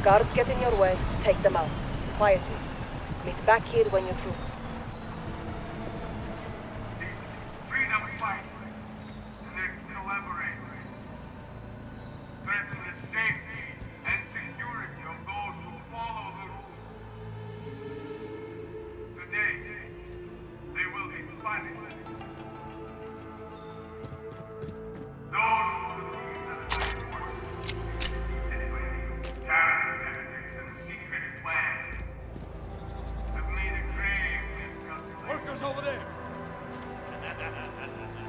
Guards get in your way, take them out. Quietly. Meet back here when you're through. Freedom fighters and their collaborators threaten the safety and security of those who follow the rules. Today, they will be punished. Those who believe that my forces will be defeated by these terror tactics and secret plans have made a grave miscalculation. Workers over there!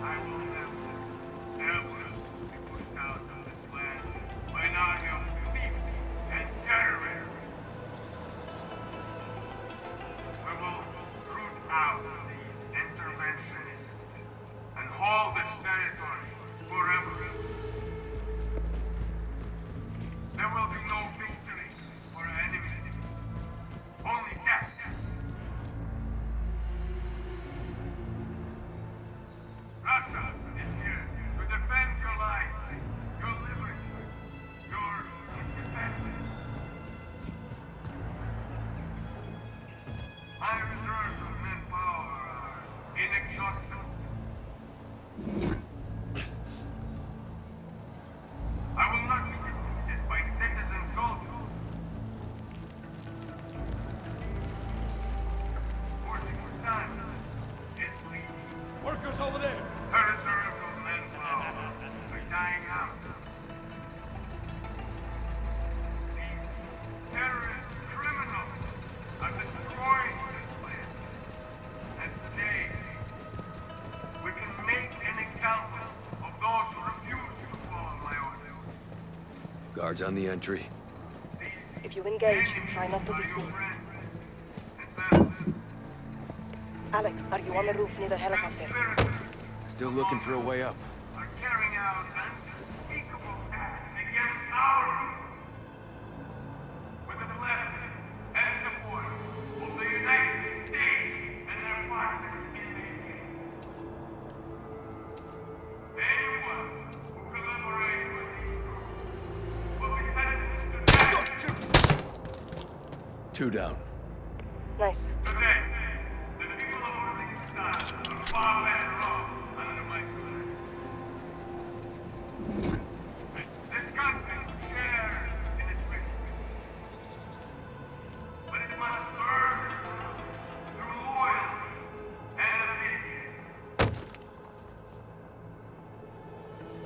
I will never be pushed out of this land by an army of thieves and terrorists. We will root out these interventionists and hold this territory forever. There will be no victory for our enemy, only death. Russia is here to defend your lives, your liberty, your independence. My reserves of manpower are inexhaustible. I will not be defeated by citizen soldiers. Kurdistan is bleeding. Workers over there! Her reserves of manpower are dying out. These terrorist criminals are destroying this land. And today, we can make an example of those who refuse to follow my orders. Guards on the entry. If you engage, try not to be seen. Alex, are you on the roof near the helicopter? Still looking for a way up. Are carrying out unspeakable acts against our people. With the blessing and support of the United States and their partners in the UK. Anyone who collaborates with these groups will be sentenced to death. 2 down. Nice. Today, the people of Uzbekistan are far better off under my command. This country shares in its riches, but it must earn its privilege through loyalty and obedience.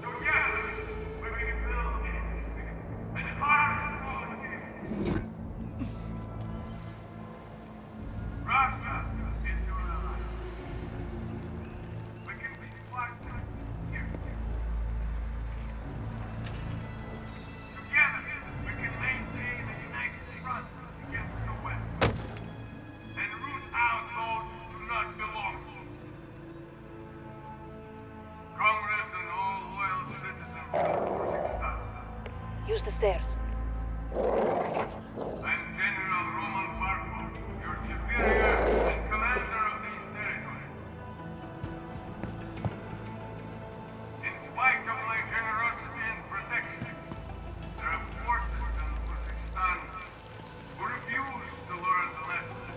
Together, we can build industry and harness productivity. Russia is your ally. We can be partners here. Together, we can maintain a united front against the West and root out those who do not belong. Comrades and all loyal citizens of Kurdistan, Use the stairs. I'm General Roman Barkov, your superior and commander of these territories. In spite of my generosity and protection, there are forces in Uzbekistan who refuse to learn the lesson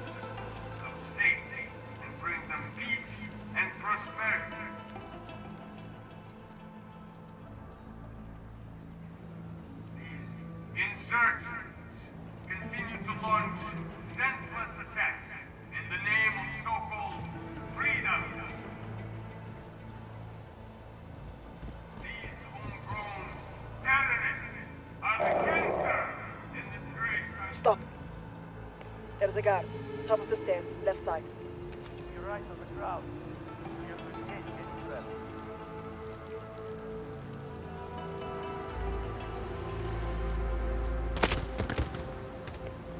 of safety and bring them peace and prosperity. These insurgents continue to launch senseless attacks in the name of so-called freedom. These homegrown terrorists are the cancer in this great country. Stop. There's a guard. Top of the stairs, left side. You're right on the crowd. You're good hit, get ready.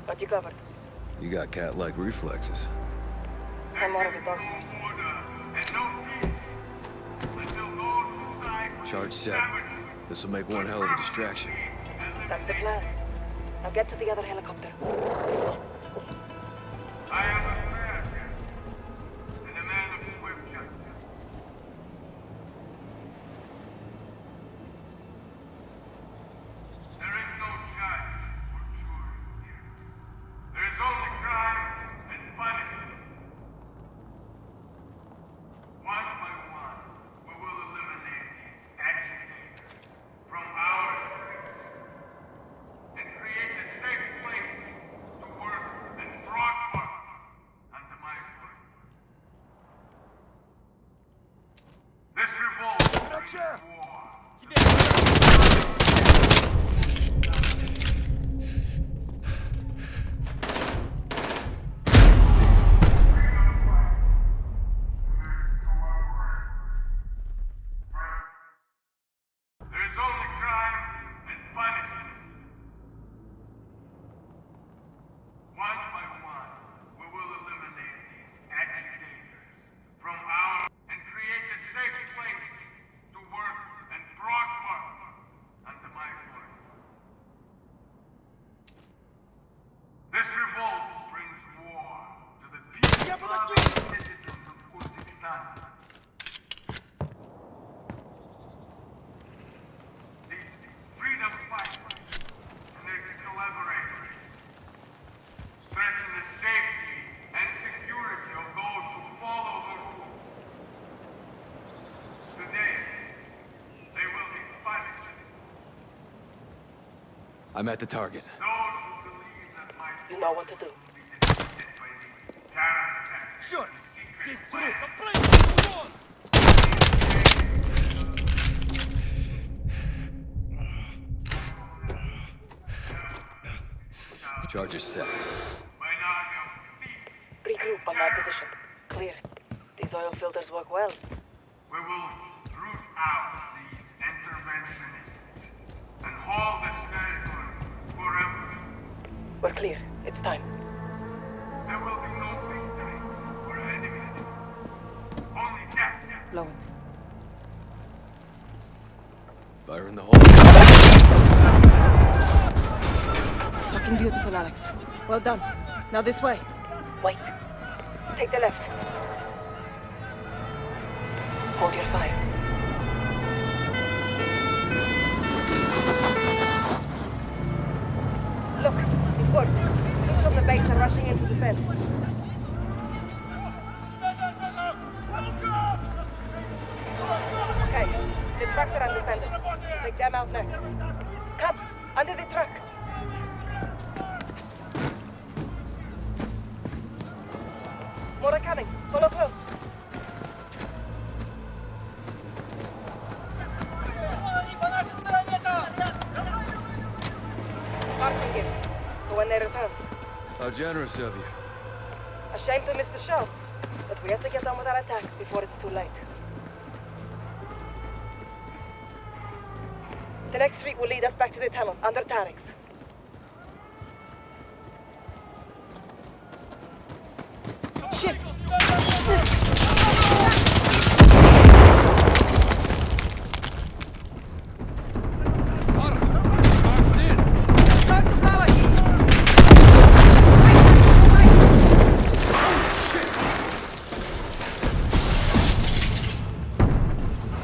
Got you covered. You got cat-like reflexes. I'm one of the No dogs. order and no peace until those who side with Charge the set. savages This'll make one hell of a distraction. That's the plan. Now get to the other helicopter. I am a fair and a man of swift justice. There is no judge or jury. Archer! There's only crime and punishment. One by one, we will eliminate these agitators from our and create a safe place to work and prosper under my order. This revolt brings war to the peaceful citizens of Uzbekistan. These freedom fighters and their collaborators threaten the safety and security of those who follow the rule. Today, they will be punished. I'm at the target. Those who believe that my You know what to do. will be defeated by these terror tactics Черт! and Здесь secret труп! plans. Отправить вон! Charges set. Minority of thieves. Regroup on my position. Clear. These oil filters work well. We will root out these interventionists and hold this territory forever. We're clear. It's time. There will be no victory for enemies. Only death. Blow it. Fire in the hole. Fucking beautiful, Alex. Well done. Now this way. Wait. Take the left. Hold your fire. Look, it worked. Troops from the base are rushing into the fence. Okay, the trucks are undefended. Take them out next. Cut! Under the truck! More are coming. Follow close. Parking here. For when they return. How generous of you. A shame to miss the show, but we have to get on with our attack before it's too late. The next street will lead us back to the tunnel, under Tarek's. Shit! Start the power!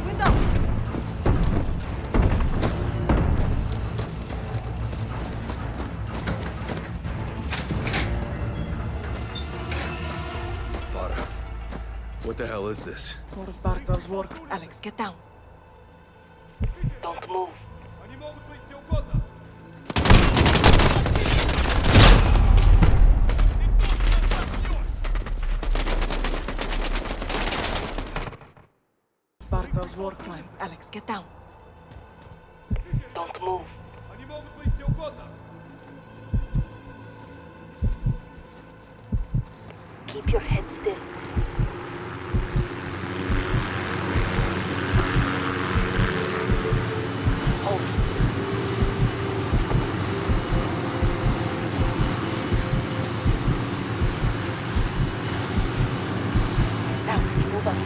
Window! Farah. What the hell is this? More of Barkov's work. Alex, get down. Don't move. Они могут быть где угодно! Barkov's war crime. Alex, get down. Don't move. Они могут быть где угодно! Keep your head still. Hold. Now, move on.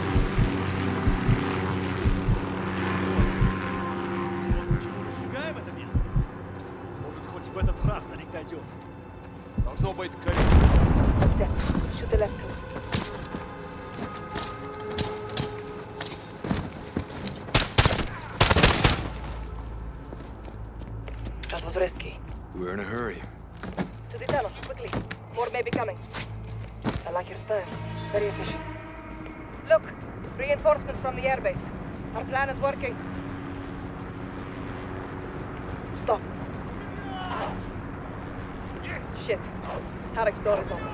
Почему мы сжигаем это место? Может, хоть в этот раз до них дойдет. Должно быть A step. Shoot the left toe. That was risky. We're in a hurry. To the tunnel, quickly. More may be coming. I like your style. Very efficient. Look! Reinforcements from the airbase. Our plan is working. Stop. Shit. Tarek's door is open.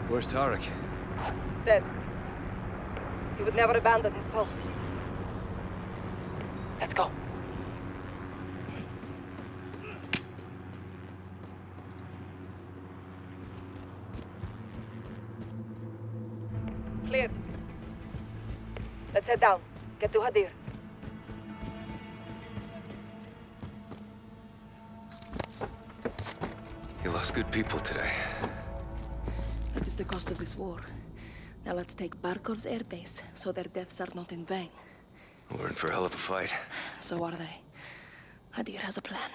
Where's Tarek? Dead. He would never abandon his post. Let's go. Clear. Let's head down. Get to Hadir. You lost good people today. That is the cost of this war. Now let's take Barkov's airbase, so their deaths are not in vain. We're in for a hell of a fight. So are they. Hadir has a plan.